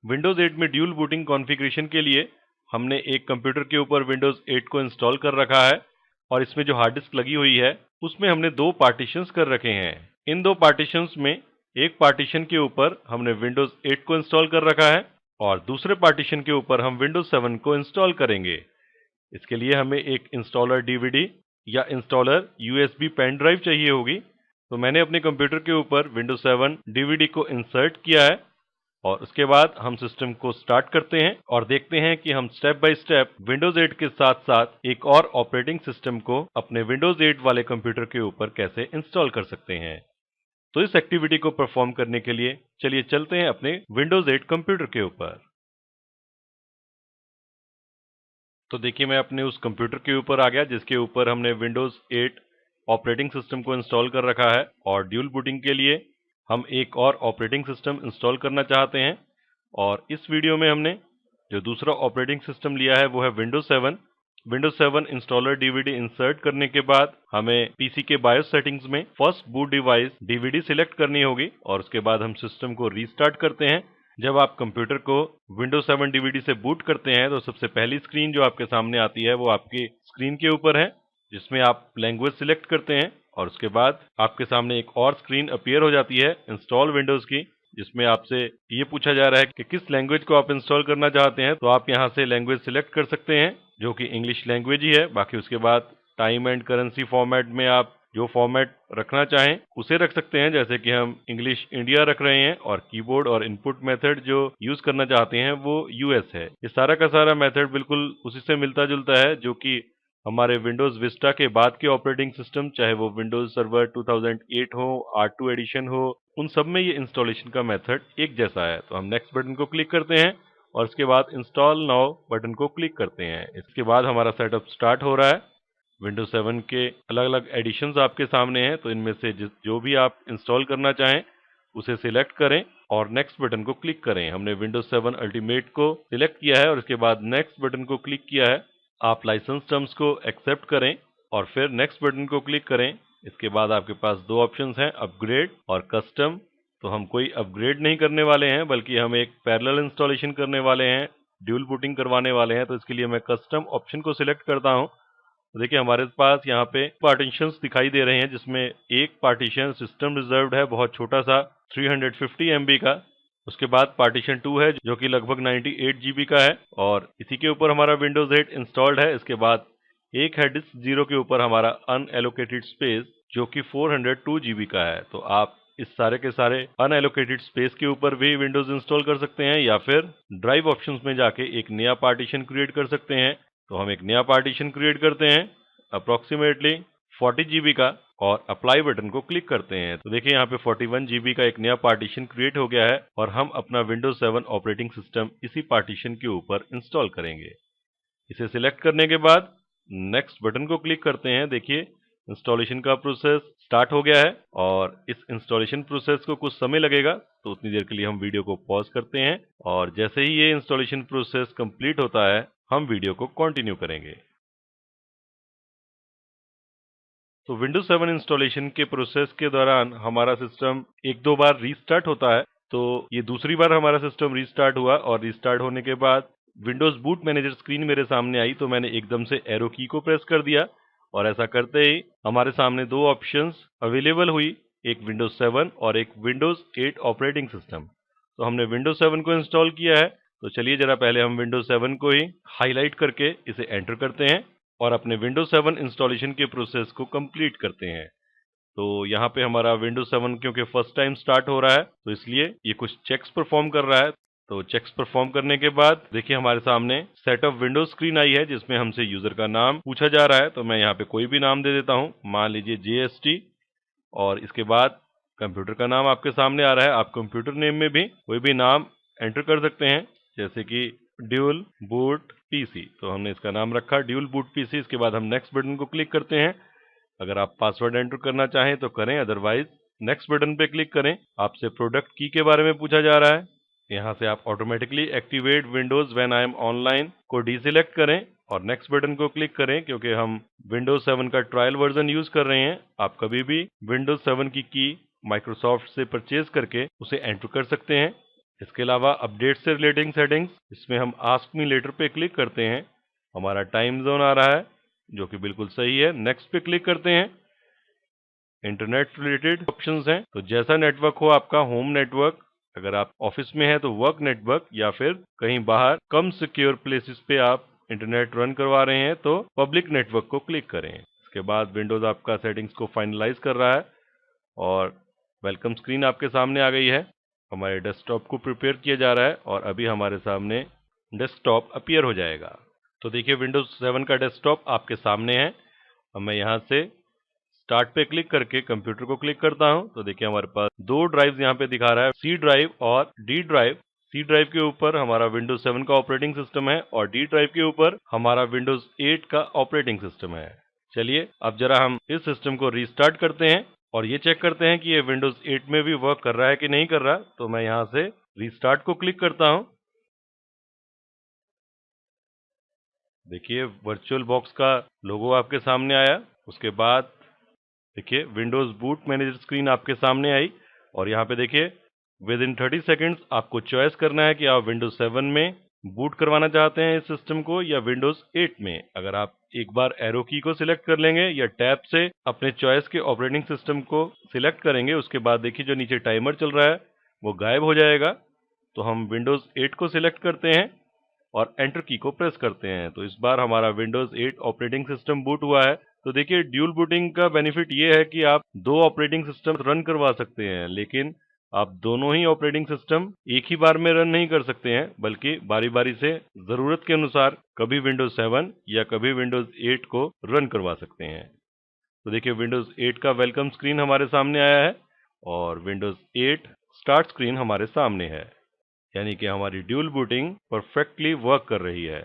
Windows 8 में dual booting configuration के लिए हमने एक कंप्यूटर के ऊपर विंडोज़ 8 को इंस्टॉल कर रखा है और इसमें जो हार्ड डिस्क लगी हुई है उसमें हमने दो पार्टीशंस कर रखे हैं। इन दो पार्टीशंस में एक पार्टीशन के ऊपर हमने विंडोज़ 8 को इंस्टॉल कर रखा है और दूसरे पार्टीशन के ऊपर हम विंडोज़ 7 को इंस्टॉल करेंगे। इसके लिए हमें एक इंस्टॉलर डीवीडी या इंस्टॉलर यूएसबी पेन ड्राइव चाहिए होगी। तो मैंने अपने कंप्यूटर के ऊपर विंडोज़ 7 डीवीडी को इंसर्ट किया है और उसके बाद हम सिस्टम को स्टार्ट करते हैं और देखते हैं कि हम स्टेप बाय स्टेप विंडोज़ 8 के साथ साथ एक और ऑपरेटिंग सिस्टम को अपने विंडोज़ 8 वाले कंप्यूटर के ऊपर कैसे इंस्टॉल कर सकते हैं। तो इस एक्टिविटी को परफॉर्म करने के लिए चलिए चलते हैं अपने विंडोज़ 8 कंप्यूटर के ऊपर। तो देखिए मैं अपने उस कंप्यूटर के ऊपर आ गया जिसके ऊपर हमने विंडोज़ 8 ऑपरेटिंग सिस्टम को इंस्टॉल कर रखा है और ड्यूल बूटिंग के लिए हम एक और ऑपरेटिंग सिस्टम इंस्टॉल करना चाहते हैं। और इस वीडियो में हमने जो दूसरा ऑपरेटिंग सिस्टम लिया है वो है Windows 7। Windows 7 installer DVD insert करने के बाद हमें पीसी के बायोस सेटिंग्स में first boot device DVD select करनी होगी और उसके बाद हम सिस्टम को रीस्टार्ट करते हैं। जब आप कंप्यूटर को विंडोज़ 7 डीवीडी से बूट करते हैं तो सबसे पहली स्क्रीन जो आपके सामने आती है वो आपकी स्क्रीन के ऊपर है जिसमें आप लैंग्वेज सिलेक्ट करते हैं और उसके बाद आपके सामने एक और स्क्रीन अपीयर हो जाती है इंस्टॉल विंडोज़ की, जिसमें आपसे ये पूछा जा रहा है कि किस लैंग्वेज को आप इंस्टॉल करना चाहते हैं। तो आप यहाँ से लैंग्वेज सिलेक्ट कर सकते हैं जो कि इंग्लिश लैंग्वेज ही है। बाकी उसके बाद टाइम एंड करेंसी फॉर्मेट में आप जो फॉर्मेट रखना चाहें उसे रख सकते हैं, जैसे कि हम इंग्लिश इंडिया रख रहे हैं और कीबोर्ड और इनपुट मेथड जो यूज करना चाहते हैं वो यूएस है। ये सारा का सारा मेथड बिल्कुल उसी से मिलता जुलता है जो कि हमारे विंडोज विस्टा के बाद के ऑपरेटिंग सिस्टम, चाहे वो विंडोज सर्वर 2008 हो, R2 एडिशन हो, उन सब में ये इंस्टॉलेशन का मेथड एक जैसा है। तो हम नेक्स्ट बटन को क्लिक करते हैं और इसके बाद इंस्टॉल नाउ बटन को क्लिक करते हैं। इसके बाद हमारा सेटअप स्टार्ट हो रहा है। विंडोज 7 के अलग अलग एडिशंस आपके सामने हैं, तो इनमें से जो भी आप इंस्टॉल करना चाहें उसे सिलेक्ट करें और नेक्स्ट बटन को क्लिक करें। हमने विंडोज 7 अल्टीमेट को सिलेक्ट किया है और इसके बाद नेक्स्ट बटन को क्लिक किया है। आप लाइसेंस टर्म्स को एक्सेप्ट करें और फिर नेक्स्ट बटन को क्लिक करें। इसके बाद आपके पास दो ऑप्शंस हैं, अपग्रेड और कस्टम। तो हम कोई अपग्रेड नहीं करने वाले हैं बल्कि हम एक पैरेलल इंस्टॉलेशन करने वाले हैं, ड्यूल बूटिंग करवाने वाले हैं। तो इसके लिए मैं कस्टम ऑप्शन को सिलेक्ट करता हूं। तो देखिए हमारे पास यहाँ पे पार्टीशंस दिखाई दे रहे हैं जिसमें एक पार्टीशन सिस्टम रिजर्व्ड है, बहुत छोटा सा 350 MB का। उसके बाद पार्टीशन 2 है जो कि लगभग 98 GB का है और इसी के ऊपर हमारा विंडोज 8 इंस्टॉल्ड है। इसके बाद एक है डिस्क 0 के ऊपर हमारा अनएलोकेटेड स्पेस जो कि 402 GB का है। तो आप इस सारे के सारे अनएलोकेटेड स्पेस के ऊपर भी विंडोज इंस्टॉल कर सकते हैं या फिर ड्राइव ऑप्शंस में जाके एक नया पार्टीशन क्रिएट कर सकते हैं। तो हम एक नया पार्टीशन क्रिएट करते हैं अप्रोक्सीमेटली 40 GB का और अप्लाई बटन को क्लिक करते हैं। तो देखिए यहाँ पे 41 GB का एक नया पार्टीशन क्रिएट हो गया है और हम अपना विंडोज 7 ऑपरेटिंग सिस्टम इसी पार्टीशन के ऊपर इंस्टॉल करेंगे। इसे सिलेक्ट करने के बाद नेक्स्ट बटन को क्लिक करते हैं। देखिए इंस्टॉलेशन का प्रोसेस स्टार्ट हो गया है और इस इंस्टॉलेशन प्रोसेस को कुछ समय लगेगा, तो उतनी देर के लिए हम वीडियो को पॉज करते हैं और जैसे ही ये इंस्टॉलेशन प्रोसेस कंप्लीट होता है हम वीडियो को कंटिन्यू करेंगे। तो विंडोज 7 इंस्टॉलेशन के प्रोसेस के दौरान हमारा सिस्टम एक दो बार रीस्टार्ट होता है। तो ये दूसरी बार हमारा सिस्टम रीस्टार्ट हुआ और रीस्टार्ट होने के बाद विंडोज बूट मैनेजर स्क्रीन मेरे सामने आई, तो मैंने एकदम से एरो की को प्रेस कर दिया और ऐसा करते ही हमारे सामने दो ऑप्शंस अवेलेबल हुई, एक विंडोज 7 और एक विंडोज 8 ऑपरेटिंग सिस्टम। तो हमने विंडोज 7 को इंस्टॉल किया है, तो चलिए जरा पहले हम विंडोज 7 को ही हाईलाइट करके इसे एंटर करते हैं और अपने विंडोज 7 इंस्टॉलेशन के प्रोसेस को कंप्लीट करते हैं। तो यहाँ पे हमारा विंडोज 7 क्योंकि फर्स्ट टाइम स्टार्ट हो रहा है तो इसलिए ये कुछ चेक्स परफॉर्म कर रहा है। तो चेक्स परफॉर्म करने के बाद देखिए हमारे सामने सेटअप विंडोज स्क्रीन आई है जिसमें हमसे यूजर का नाम पूछा जा रहा है। तो मैं यहाँ पे कोई भी नाम दे देता हूँ, मान लीजिए JST, और इसके बाद कंप्यूटर का नाम आपके सामने आ रहा है। आप कंप्यूटर नेम में भी कोई भी नाम एंटर कर सकते हैं, जैसे कि ड्यूल बूट पीसी। तो हमने इसका नाम रखा ड्यूल बूट पीसी। इसके बाद हम नेक्स्ट बटन को क्लिक करते हैं। अगर आप पासवर्ड एंटर करना चाहें तो करें, अदरवाइज नेक्स्ट बटन पे क्लिक करें। आपसे प्रोडक्ट की के बारे में पूछा जा रहा है। यहाँ से आप automatically activate Windows when I am online को डीसिलेक्ट करें और नेक्स्ट बटन को क्लिक करें क्योंकि हम विंडोज 7 का ट्रायल वर्जन यूज कर रहे हैं। आप कभी भी विंडोज 7 की माइक्रोसॉफ्ट से परचेज करके उसे एंटर कर सकते हैं। इसके अलावा अपडेट से रिलेटिंग सेटिंग्स, इसमें हम आस्क मी लेटर पे क्लिक करते हैं, हमारा टाइम जोन आ रहा है जो कि बिल्कुल सही है। नेक्स्ट पे क्लिक करते हैं, इंटरनेट रिलेटेड ऑप्शंस हैं, तो जैसा नेटवर्क हो आपका, होम नेटवर्क, अगर आप ऑफिस में हैं तो वर्क नेटवर्क, या फिर कहीं बाहर कम सिक्योर प्लेसेस पे आप इंटरनेट रन करवा रहे हैं तो पब्लिक नेटवर्क को क्लिक करें। इसके बाद विंडोज आपका सेटिंग्स को फाइनलाइज कर रहा है और वेलकम स्क्रीन आपके सामने आ गई है। हमारे डेस्कटॉप को प्रिपेयर किया जा रहा है और अभी हमारे सामने डेस्कटॉप अपीयर हो जाएगा। तो देखिए विंडोज 7 का डेस्कटॉप आपके सामने है। अब मैं यहाँ से स्टार्ट पे क्लिक करके कंप्यूटर को क्लिक करता हूं तो देखिए हमारे पास दो ड्राइव्स यहाँ पे दिखा रहा है, सी ड्राइव और डी ड्राइव। सी ड्राइव के ऊपर हमारा विंडोज 7 का ऑपरेटिंग सिस्टम है और डी ड्राइव के ऊपर हमारा विंडोज 8 का ऑपरेटिंग सिस्टम है। चलिए अब जरा हम इस सिस्टम को रीस्टार्ट करते हैं और ये चेक करते हैं कि ये विंडोज 8 में भी वर्क कर रहा है कि नहीं कर रहा। तो मैं यहाँ से रीस्टार्ट को क्लिक करता हूँ। देखिए वर्चुअल बॉक्स का लोगो आपके सामने आया। उसके बाद देखिए विंडोज बूट मैनेजर स्क्रीन आपके सामने आई और यहाँ पे देखिए विद इन 30 सेकेंड्स आपको चॉइस करना है कि आप विंडोज 7 में बूट करवाना चाहते हैं इस सिस्टम को या विंडोज 8 में। अगर आप एक बार एरो की को सिलेक्ट कर लेंगे या टैब से अपने चॉइस के ऑपरेटिंग सिस्टम को सिलेक्ट करेंगे, उसके बाद देखिए जो नीचे टाइमर चल रहा है वो गायब हो जाएगा। तो हम विंडोज 8 को सिलेक्ट करते हैं और एंटर की को प्रेस करते हैं तो इस बार हमारा विंडोज 8 ऑपरेटिंग सिस्टम बूट हुआ है। तो देखिए ड्यूल बूटिंग का बेनिफिट ये है कि आप दो ऑपरेटिंग सिस्टम रन करवा सकते हैं, लेकिन आप दोनों ही ऑपरेटिंग सिस्टम एक ही बार में रन नहीं कर सकते हैं, बल्कि बारी बारी से जरूरत के अनुसार कभी विंडोज 7 या कभी विंडोज 8 को रन करवा सकते हैं। तो देखिए विंडोज 8 का वेलकम स्क्रीन हमारे सामने आया है और विंडोज 8 स्टार्ट स्क्रीन हमारे सामने है, यानी कि हमारी ड्यूल बूटिंग परफेक्टली वर्क कर रही है।